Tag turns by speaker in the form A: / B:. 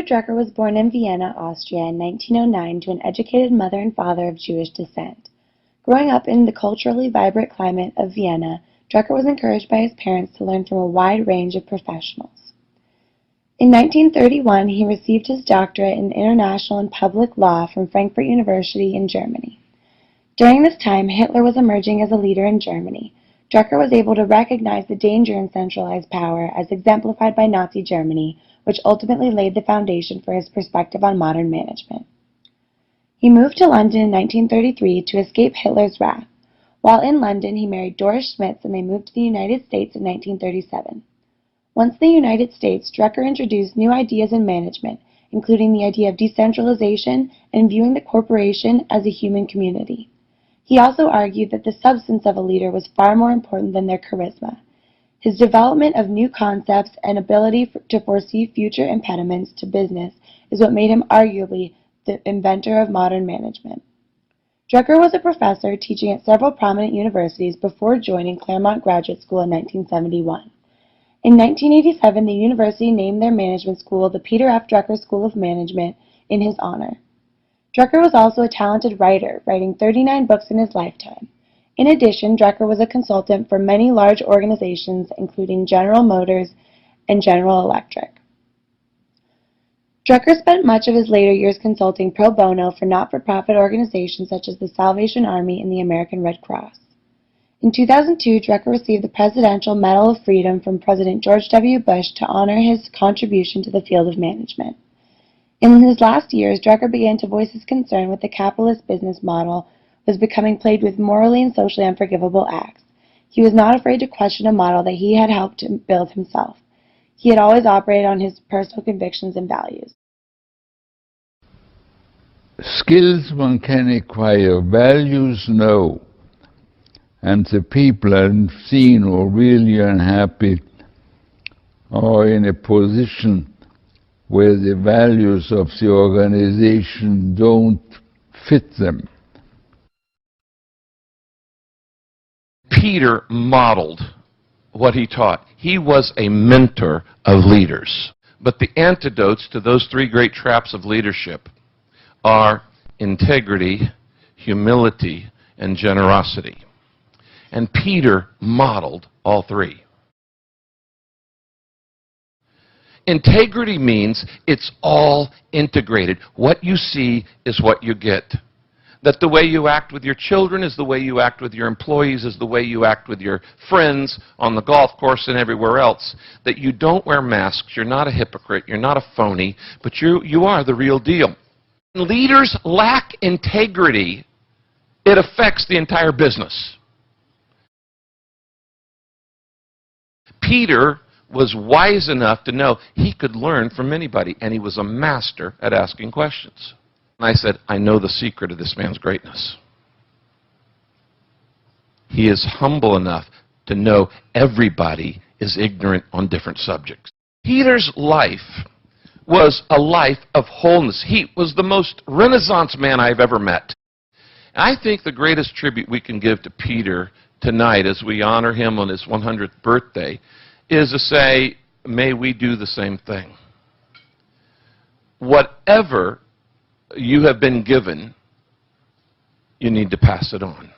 A: Drucker was born in Vienna, Austria in 1909 to an educated mother and father of Jewish descent. Growing up in the culturally vibrant climate of Vienna, Drucker was encouraged by his parents to learn from a wide range of professionals. In 1931, he received his doctorate in international and public law from Frankfurt University in Germany. During this time, Hitler was emerging as a leader in Germany. Drucker was able to recognize the danger in centralized power as exemplified by Nazi Germany, which ultimately laid the foundation for his perspective on modern management. He moved to London in 1933 to escape Hitler's wrath. While in London, he married Doris Schmitz and they moved to the United States in 1937. Once in the United States, Drucker introduced new ideas in management, including the idea of decentralization and viewing the corporation as a human community. He also argued that the substance of a leader was far more important than their charisma. His development of new concepts and ability to foresee future impediments to business is what made him arguably the inventor of modern management. Drucker was a professor teaching at several prominent universities before joining Claremont Graduate School in 1971. In 1987, the university named their management school the Peter F. Drucker School of Management in his honor. Drucker was also a talented writer, writing 39 books in his lifetime. In addition, Drucker was a consultant for many large organizations, including General Motors and General Electric. Drucker spent much of his later years consulting pro bono for not-for-profit organizations such as the Salvation Army and the American Red Cross. In 2002, Drucker received the Presidential Medal of Freedom from President George W. Bush to honor his contribution to the field of management. In his last years, Drucker began to voice his concern with the capitalist business model was becoming plagued with morally and socially unforgivable acts. He was not afraid to question a model that he had helped to build himself. He had always operated on his personal convictions and values.
B: Skills one can acquire, values no. And the people I've seen who are really unhappy are in a position where the values of the organization don't fit them.
C: Peter modeled what he taught. He was a mentor of leaders. But the antidotes to those three great traps of leadership are integrity, humility, and generosity. And Peter modeled all three. Integrity means it's all integrated. What you see is what you get. That the way you act with your children is the way you act with your employees, is the way you act with your friends on the golf course and everywhere else. That you don't wear masks, you're not a hypocrite, you're not a phony, but you are the real deal. When leaders lack integrity, it affects the entire business. Peter was wise enough to know he could learn from anybody, and he was a master at asking questions. And I said, I know the secret of this man's greatness. He is humble enough to know everybody is ignorant on different subjects. Peter's life was a life of wholeness. He was the most Renaissance man I've ever met. I think the greatest tribute we can give to Peter tonight as we honor him on his 100th birthday is to say, may we do the same thing. Whatever you have been given, you need to pass it on.